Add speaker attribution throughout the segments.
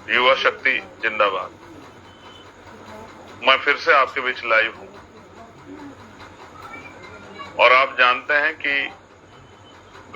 Speaker 1: युवा शक्ति जिंदाबाद। मैं फिर से आपके बीच लाइव हूं और आप जानते हैं कि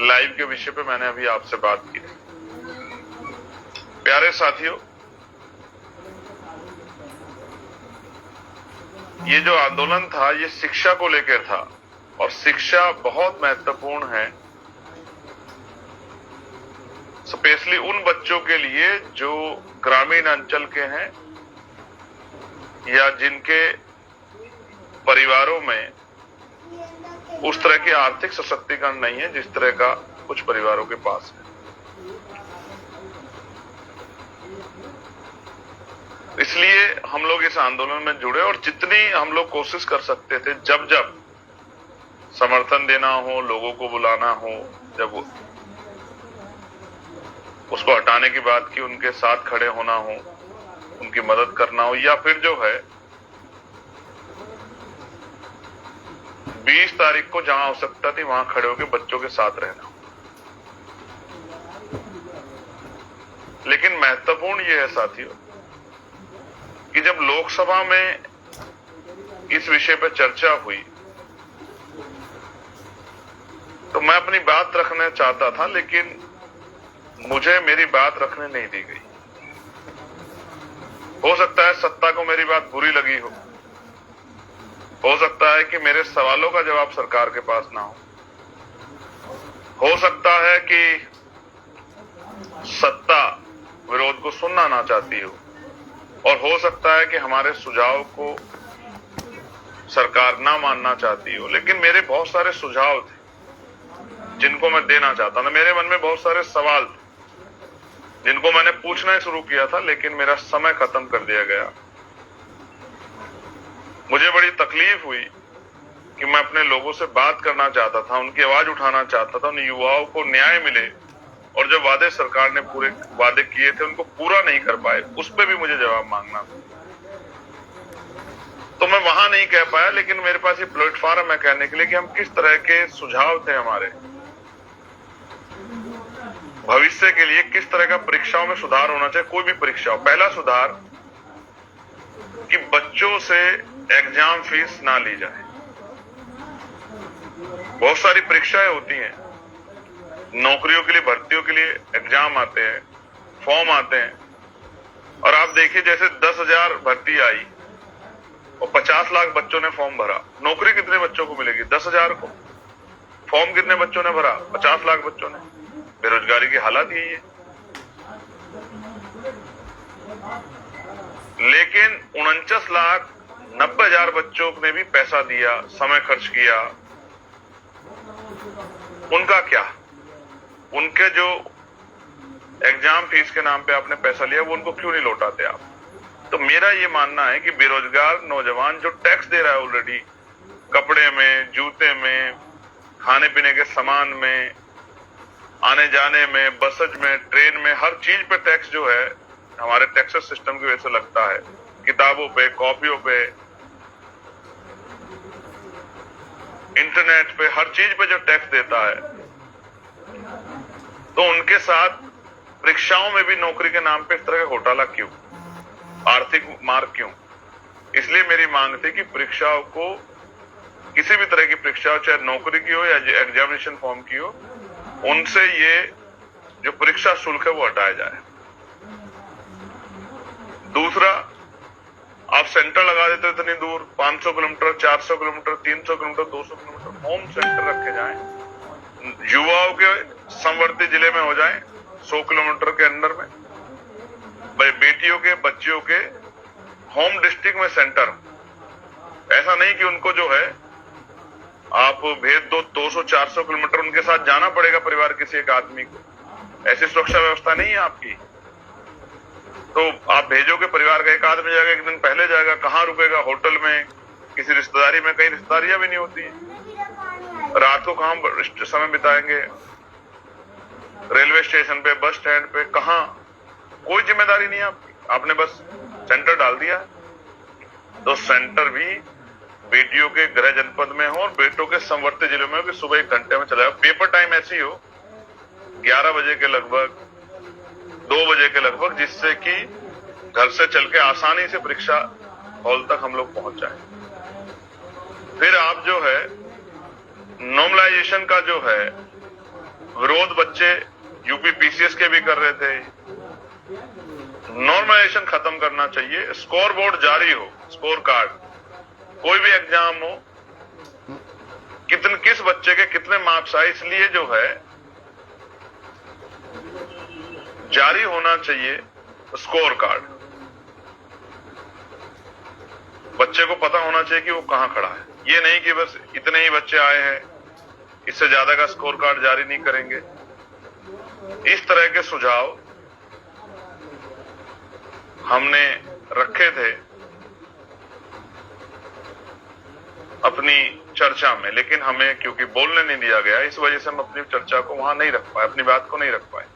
Speaker 1: लाइव के विषय पे मैंने अभी आपसे बात की। प्यारे साथियों, ये जो आंदोलन था ये शिक्षा को लेकर था और शिक्षा बहुत महत्वपूर्ण है, स्पेशली उन बच्चों के लिए जो ग्रामीण अंचल के हैं या जिनके परिवारों में उस तरह की आर्थिक सशक्तिकरण नहीं है जिस तरह का कुछ परिवारों के पास है। इसलिए हम लोग इस आंदोलन में जुड़े और जितनी हम लोग कोशिश कर सकते थे, जब जब समर्थन देना हो, लोगों को बुलाना हो, जब उसको हटाने की बात की, उनके साथ खड़े होना हो, उनकी मदद करना हो, या फिर जो है 20 तारीख को जहां आवश्यकता थी वहां खड़े होकर बच्चों के साथ रहना। लेकिन महत्वपूर्ण यह है साथियों कि जब लोकसभा में इस विषय पर चर्चा हुई तो मैं अपनी बात रखना चाहता था, लेकिन मुझे मेरी बात रखने नहीं दी गई। हो सकता है सत्ता को मेरी बात बुरी लगी हो सकता है कि मेरे सवालों का जवाब सरकार के पास ना हो सकता है कि सत्ता विरोध को सुनना ना चाहती हो, और हो सकता है कि हमारे सुझाव को सरकार ना मानना चाहती हो। लेकिन मेरे बहुत सारे सुझाव थे जिनको मैं देना चाहता था। मेरे मन में बहुत सारे सवाल थे जिनको मैंने पूछना शुरू किया था, लेकिन मेरा समय खत्म कर दिया गया। मुझे बड़ी तकलीफ हुई कि मैं अपने लोगों से बात करना चाहता था, उनकी आवाज उठाना चाहता था, उन युवाओं को न्याय मिले, और जो वादे सरकार ने पूरे वादे किए थे उनको पूरा नहीं कर पाए, उस पर भी मुझे जवाब मांगना था। तो मैं वहां नहीं कह पाया, लेकिन मेरे पास ये प्लेटफॉर्म है कहने के लिए कि हम किस तरह के सुझाव थे हमारे भविष्य के लिए, किस तरह का परीक्षाओं में सुधार होना चाहिए। कोई भी परीक्षा हो, पहला सुधार कि बच्चों से एग्जाम फीस ना ली जाए। बहुत सारी परीक्षाएं होती हैं, नौकरियों के लिए, भर्तियों के लिए एग्जाम आते हैं, फॉर्म आते हैं, और आप देखिए जैसे 10,000 भर्ती आई और 50 लाख बच्चों ने फॉर्म भरा, नौकरी कितने बच्चों को मिलेगी? 10,000 को। फॉर्म कितने बच्चों ने भरा? 50 लाख बच्चों ने। बेरोजगारी की हालत यही है। लेकिन 49,90,000 बच्चों ने भी पैसा दिया, समय खर्च किया। उनका क्या? उनके जो एग्जाम फीस के नाम पे आपने पैसा लिया वो उनको क्यों नहीं लौटाते आप? तो मेरा ये मानना है कि बेरोजगार नौजवान जो टैक्स दे रहा है ऑलरेडी, कपड़े में, जूते में, खाने पीने के सामान में, आने जाने में, बसज में, ट्रेन में, हर चीज पे टैक्स जो है हमारे टैक्सेस सिस्टम की वजह से लगता है, किताबों पे, कॉपियों पे, इंटरनेट पे, हर चीज पे जो टैक्स देता है, तो उनके साथ परीक्षाओं में भी नौकरी के नाम पे इस तरह का घोटाला क्यों? आर्थिक मार क्यों? इसलिए मेरी मांग थी कि परीक्षाओं को, किसी भी तरह की परीक्षा हो, चाहे नौकरी की हो या एग्जामिनेशन फॉर्म की हो, उनसे ये जो परीक्षा शुल्क है वो हटाया जाए। दूसरा, आप सेंटर लगा देते इतनी दूर, 500 kilometre, 400 kilometre, 300 kilometre, 200 kilometre, home centre रखे जाएं। युवाओं के समवर्ती जिले में हो जाएं, 100 किलोमीटर के अंदर में। बेटियों के, बच्चियों के होम डिस्ट्रिक्ट में सेंटर। ऐसा नहीं कि उनको जो है आप भेज दो 200-400 किलोमीटर, उनके साथ जाना पड़ेगा परिवार किसी एक आदमी को। ऐसी सुरक्षा व्यवस्था नहीं है आपकी। तो आप भेजोगे, परिवार का एक आदमी जाएगा, एक दिन पहले जाएगा, कहाँ रुकेगा? होटल में, किसी रिश्तेदारी में। कहीं रिश्तेदारियां भी नहीं होती है। रात को कहाँ समय बिताएंगे? रेलवे स्टेशन पे, बस स्टैंड पे, कहाँ? कोई जिम्मेदारी नहीं है आपकी, आपने बस सेंटर डाल दिया। तो सेंटर भी बेटियों के गृह जनपद में हो और बेटों के समवर्ती जिलों में हो कि सुबह 1 घंटे में चला जाए। पेपर टाइम ऐसी हो 11 बजे के लगभग, 2 बजे के लगभग, जिससे कि घर से चल के आसानी से परीक्षा हॉल तक हम लोग पहुंच जाएं। फिर आप जो है नॉर्मलाइजेशन का जो है विरोध बच्चे यूपी पीसीएस के भी कर रहे थे, नॉर्मलाइजेशन खत्म करना चाहिए, स्कोर बोर्ड जारी हो, स्कोर कार्ड, कोई भी एग्जाम हो, किस बच्चे के कितने मार्क्स आए, इसलिए जो है जारी होना चाहिए स्कोर कार्ड। बच्चे को पता होना चाहिए कि वो कहां खड़ा है, ये नहीं कि बस इतने ही बच्चे आए हैं इससे ज्यादा का स्कोर कार्ड जारी नहीं करेंगे। इस तरह के सुझाव हमने रखे थे अपनी चर्चा में, लेकिन हमें क्योंकि बोलने नहीं दिया गया, इस वजह से हम अपनी चर्चा को वहां नहीं रख पाए, अपनी बात को नहीं रख पाए।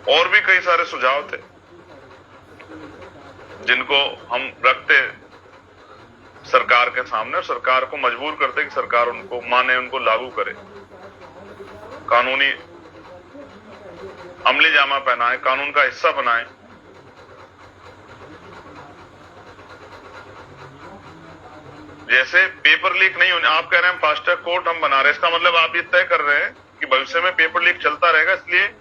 Speaker 1: और भी कई सारे सुझाव थे जिनको हम रखते सरकार के सामने और सरकार को मजबूर करते कि सरकार उनको माने, उनको लागू करे, कानूनी अमली जामा पहनाए, कानून का हिस्सा बनाए। जैसे पेपर लीक नहीं होने, आप कह रहे हैं फास्ट ट्रैक कोर्ट हम बना रहे हैं, इसका मतलब आप ये तय कर रहे हैं कि भविष्य में पेपर लीक चलता रहेगा, इसलिए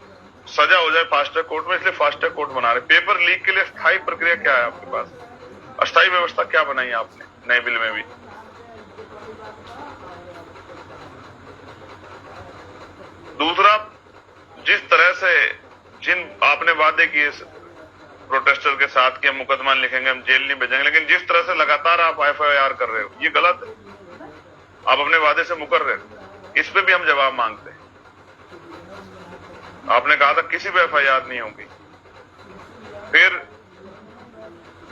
Speaker 1: सजा हो जाए फास्ट ट्रैक कोर्ट में, इसलिए फास्ट ट्रैक कोर्ट बना रहे। पेपर लीक के लिए स्थायी प्रक्रिया क्या है आपके पास, अस्थायी व्यवस्था क्या बनाई है आपने नए बिल में भी? दूसरा, जिस तरह से जिन आपने वादे किए प्रोटेस्टर के साथ कि हम मुकदमा लिखेंगे, हम जेल नहीं भेजेंगे, लेकिन जिस तरह से लगातार आप एफआईआर कर रहे हो, ये गलत है। आप अपने वादे से मुकर रहे हो, इस पे भी हम जवाब मांगते हैं। आपने कहा था किसी पे एफआईआर नहीं होगी। फिर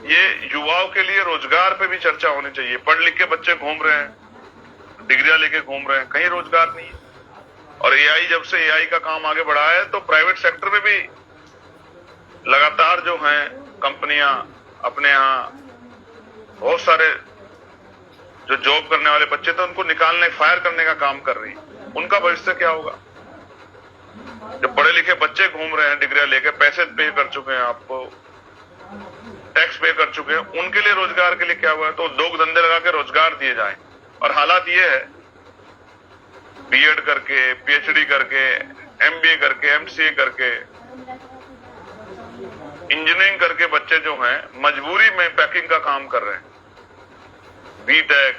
Speaker 1: ये युवाओं के लिए रोजगार पे भी चर्चा होनी चाहिए। पढ़ लिख के बच्चे घूम रहे हैं, डिग्रियां लेके घूम रहे हैं, कहीं रोजगार नहीं है। और एआई, जब से एआई का काम आगे बढ़ा है तो प्राइवेट सेक्टर में भी लगातार जो हैं कंपनियां अपने यहाँ बहुत सारे जो जॉब करने वाले बच्चे थे उनको निकालने, फायर करने का काम कर रही है। उनका भविष्य क्या होगा? जब पढ़े लिखे बच्चे घूम रहे हैं डिग्रियां लेके, पैसे पे कर चुके हैं, आपको टैक्स पे कर चुके हैं, उनके लिए रोजगार के लिए क्या हुआ है? तो उद्योग धंधे लगा के रोजगार दिए जाएं। और हालात ये है, बीएड करके, पीएचडी करके, एमबीए करके, एमसीए करके, इंजीनियरिंग करके बच्चे जो हैं मजबूरी में पैकिंग का काम कर रहे हैं। बीटेक,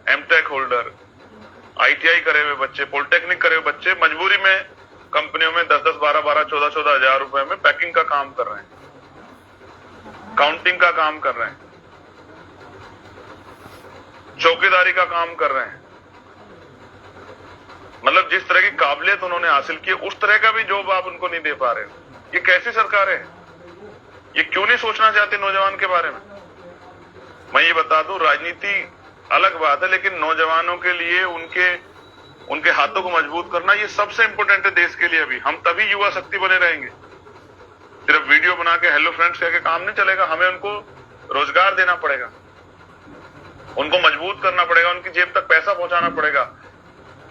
Speaker 1: एमटेक होल्डर, आईटीआई करे हुए बच्चे, पॉलिटेक्निक करे हुए बच्चे मजबूरी में कंपनियों में 10-10, 12-12, 14-14 हजार रुपए में पैकिंग का काम कर रहे हैं, काउंटिंग का काम कर रहे हैं, चौकीदारी का काम कर रहे हैं। मतलब जिस तरह की काबिलियत उन्होंने हासिल की, उस तरह का भी जॉब आप उनको नहीं दे पा रहे हो। ये कैसी सरकार है? ये क्यों नहीं सोचना चाहते नौजवान के बारे में? मैं ये बता दूं, राजनीति अलग बात है, लेकिन नौजवानों के लिए उनके हाथों को मजबूत करना ये सबसे इंपॉर्टेंट है देश के लिए। अभी हम तभी युवा शक्ति बने रहेंगे। सिर्फ वीडियो बना के हेलो फ्रेंड्स कह के काम नहीं चलेगा, हमें उनको रोजगार देना पड़ेगा, उनको मजबूत करना पड़ेगा, उनकी जेब तक पैसा पहुंचाना पड़ेगा।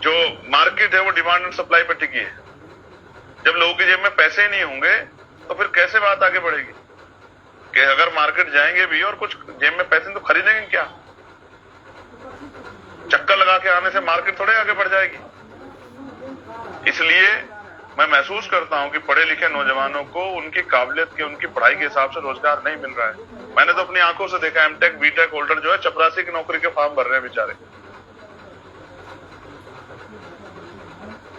Speaker 1: जो मार्केट है वो डिमांड एंड सप्लाई पर टिकी है। जब लोगों की जेब में पैसे ही नहीं होंगे तो फिर कैसे बात आगे बढ़ेगी? कि अगर मार्केट जाएंगे भी और कुछ जेब में पैसे तो खरीदेंगे क्या? चक्कर लगा के आने से मार्केट थोड़े आगे बढ़ जाएगी। इसलिए मैं महसूस करता हूं कि पढ़े लिखे नौजवानों को उनकी काबिलियत के, उनकी पढ़ाई के हिसाब से रोजगार नहीं मिल रहा है। मैंने तो अपनी आंखों से देखा, एमटेक बीटेक होल्डर जो है चपरासी की नौकरी के फॉर्म भर रहे हैं बेचारे।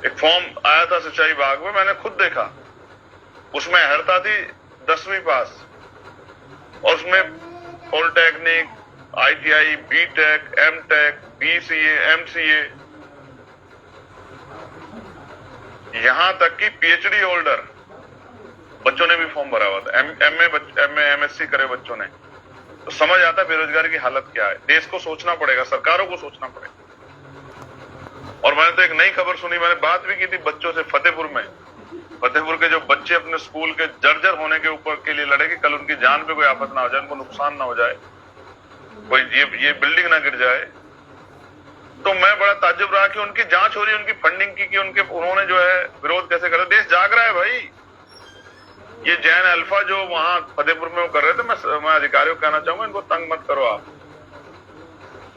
Speaker 1: एक फॉर्म आया था सिंचाई विभाग में, मैंने खुद देखा, उसमें अर्हता थी 10वीं पास, और उसमें polytechnic, ITI, BTech, MTech, BCA, MCA, यहां तक कि पीएचडी होल्डर बच्चों ने भी फॉर्म भरा हुआ था, एमए, एमएससी करे बच्चों ने। तो समझ आता है बेरोजगारी की हालत क्या है। देश को सोचना पड़ेगा, सरकारों को सोचना पड़ेगा। और मैंने तो एक नई खबर सुनी, मैंने बात भी की थी बच्चों से फतेहपुर में। फतेहपुर के जो बच्चे अपने स्कूल के जर्जर होने के ऊपर के लिए लड़े कि कल उनकी जान पे कोई आफत ना हो जाए, उनको नुकसान ना हो जाए, कोई ये बिल्डिंग ना गिर जाए। तो मैं बड़ा ताज्जुब रहा कि उनकी जांच हो रही है, उनकी फंडिंग की, कि उन्होंने जो है विरोध कैसे करा। देश जाग रहा है भाई, ये जैन अल्फा जो वहां फतेहपुर में वो कर रहे थे, मैं अधिकारियों को कहना चाहूंगा, इनको तंग मत करो आप,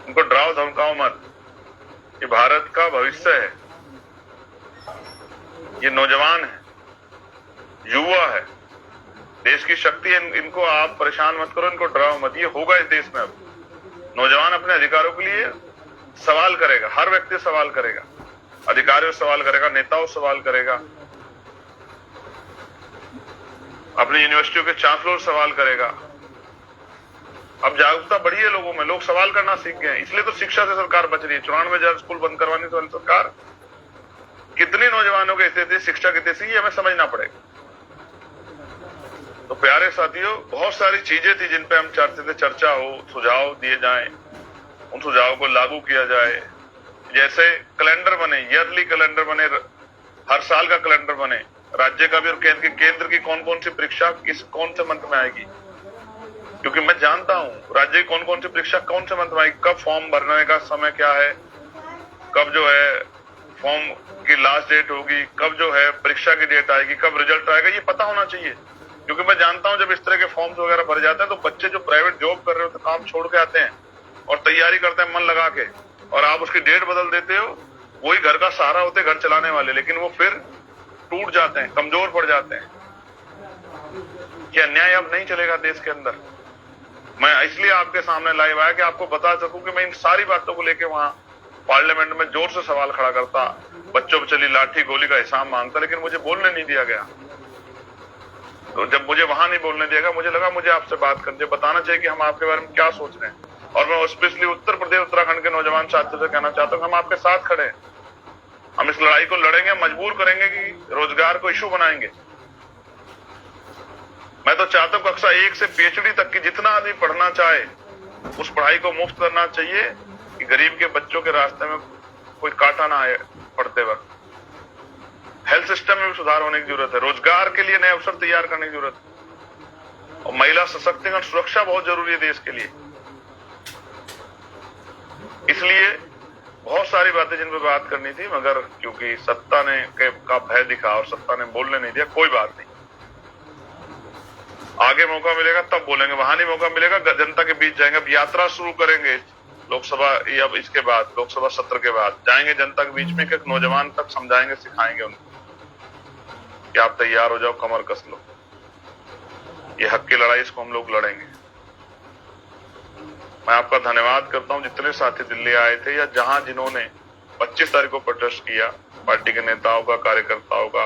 Speaker 1: इनको डराओ धमकाओ मत। ये भारत का भविष्य है, ये नौजवान है, युवा है, देश की शक्ति है। इनको आप परेशान मत करो, इनको डराओ मत। ये होगा इस देश में। अब नौजवान अपने अधिकारों के लिए सवाल करेगा, हर व्यक्ति सवाल करेगा, अधिकारियों सवाल करेगा, नेताओं सवाल करेगा, अपनी यूनिवर्सिटियों के चांसलर सवाल करेगा। अब जागरूकता बढ़ी है लोगों में, लोग सवाल करना सीख गए हैं। इसलिए तो शिक्षा से सरकार बच रही है। 94,000 स्कूल बंद करवाने वाली सरकार कितने नौजवानों के हित थी, शिक्षा कितनी सी, हमें समझना पड़ेगा। तो प्यारे साथियों, बहुत सारी चीजें थी जिन पे हम चाहते थे चर्चा हो, सुझाव दिए जाएं, उन सुझावों को लागू किया जाए। जैसे कैलेंडर बने, ईयरली कैलेंडर बने, हर साल का कैलेंडर बने, राज्य का भी और केंद्र की कौन कौन सी परीक्षा कौन से मंथ में आएगी, क्योंकि मैं जानता हूं राज्य की कौन कौन सी परीक्षा कौन से मंथ में आएगी, कब फॉर्म भरने का समय क्या है, कब जो है फॉर्म की लास्ट डेट होगी, कब जो है परीक्षा की डेट आएगी, कब रिजल्ट आएगा, ये पता होना चाहिए। क्योंकि मैं जानता हूं जब इस तरह के फॉर्म्स वगैरह भर जाते हैं तो बच्चे जो प्राइवेट जॉब कर रहे होते हैं, काम छोड़ के आते हैं और तैयारी करते हैं मन लगा के, और आप उसकी डेट बदल देते हो। वही घर का सहारा होते, घर चलाने वाले, लेकिन वो फिर टूट जाते हैं, कमजोर पड़ जाते हैं। क्या अन्याय अब नहीं चलेगा देश के अंदर? मैं इसलिए आपके सामने लाइव आया कि आपको बता सकूं कि मैं इन सारी बातों को लेके वहां पार्लियामेंट में जोर से सवाल खड़ा करता, बच्चों पर चली लाठी गोली का हिसाब मांगता, लेकिन मुझे बोलने नहीं दिया गया। तो जब मुझे वहां नहीं बोलने दिया गया, मुझे लगा मुझे आपसे बात करके बताना चाहिए कि हम आपके बारे में क्या सोच रहे हैं। और मैं स्पेशली उत्तर प्रदेश उत्तराखंड के नौजवान साथियों से कहना चाहता हूँ, हम आपके साथ खड़े हैं। हम इस लड़ाई को लड़ेंगे, मजबूर करेंगे कि रोजगार को इशू बनाएंगे। मैं तो चाहता हूँ कक्षा 1 से PhD तक की जितना आदमी पढ़ना चाहे उस पढ़ाई को मुफ्त करना चाहिए, कि गरीब के बच्चों के रास्ते में कोई कांटा ना आए पढ़ते वक्त। हेल्थ सिस्टम में भी सुधार होने की जरूरत है, रोजगार के लिए नए अवसर तैयार करने की जरूरत है, और महिला सशक्तिकरण सुरक्षा बहुत जरूरी है देश के लिए। इसलिए बहुत सारी बातें जिन पे बात करनी थी, मगर क्योंकि सत्ता ने का भय दिखा और सत्ता ने बोलने नहीं दिया, कोई बात नहीं, आगे मौका मिलेगा तब बोलेंगे। वहां नहीं मौका मिलेगा, जनता के बीच जाएंगे। अब यात्रा शुरू करेंगे लोकसभा, अब इसके बाद लोकसभा सत्र के बाद जाएंगे जनता के बीच में, कि नौजवान तक समझाएंगे, सिखाएंगे उनको कि आप तैयार हो जाओ, कमर कस लो, ये हक की लड़ाई, इसको हम लोग लड़ेंगे। मैं आपका धन्यवाद करता हूं जितने साथी दिल्ली आए थे, या जहां जिन्होंने 25 तारीख को प्रोटेस्ट किया, पार्टी के नेताओं का, कार्यकर्ताओं का,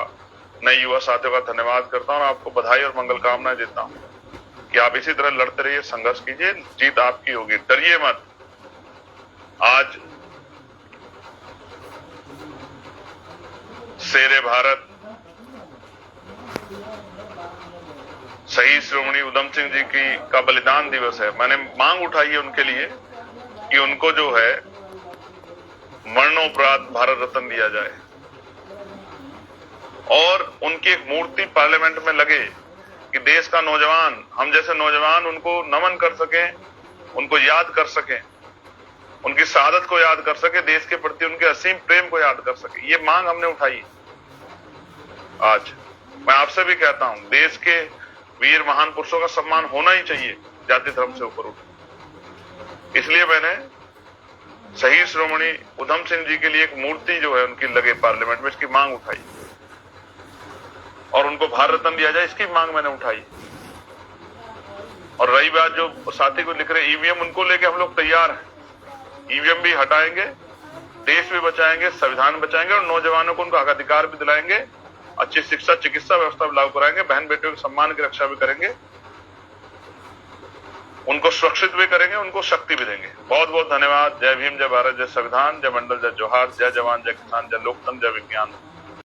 Speaker 1: नए युवा साथियों का धन्यवाद करता हूं और आपको बधाई और मंगल कामनाएं देता हूं कि आप इसी तरह लड़ते रहिए, संघर्ष कीजिए, जीत आपकी होगी, डरिए मत। आज शेरे भारत शहीद श्रोमणी उधम सिंह जी का बलिदान दिवस है। मैंने मांग उठाई है उनके लिए कि उनको जो है मरणोपरांत भारत रत्न दिया जाए, और उनकी एक मूर्ति पार्लियामेंट में लगे कि देश का नौजवान, हम जैसे नौजवान उनको नमन कर सकें, उनको याद कर सकें, उनकी शहादत को याद कर सके, देश के प्रति उनके असीम प्रेम को याद कर सके। ये मांग हमने उठाई। आज मैं आपसे भी कहता हूं, देश के वीर महान पुरुषों का सम्मान होना ही चाहिए, जाति धर्म से ऊपर उठ। इसलिए मैंने शहीद श्रोमणी उधम सिंह जी के लिए एक मूर्ति जो है उनकी लगे पार्लियामेंट में, इसकी मांग उठाई, और उनको भारत रत्न दिया जाए, इसकी मांग मैंने उठाई। और रही बात जो साथी को लिख रहे ईवीएम, उनको लेके हम लोग तैयार हैं। ईवीएम भी हटाएंगे, देश भी बचाएंगे, संविधान बचाएंगे, और नौजवानों को उनका अधिकार भी दिलाएंगे, अच्छी शिक्षा चिकित्सा व्यवस्था भी लागू कराएंगे, बहन बेटियों के सम्मान की रक्षा भी करेंगे, उनको सुरक्षित भी करेंगे, उनको शक्ति भी देंगे। बहुत बहुत धन्यवाद। जय भीम, जय भारत, जय संविधान, जय मंडल, जय जोहार, जय जवान, जय किसान, जय लोकतंत्र, जय विज्ञान।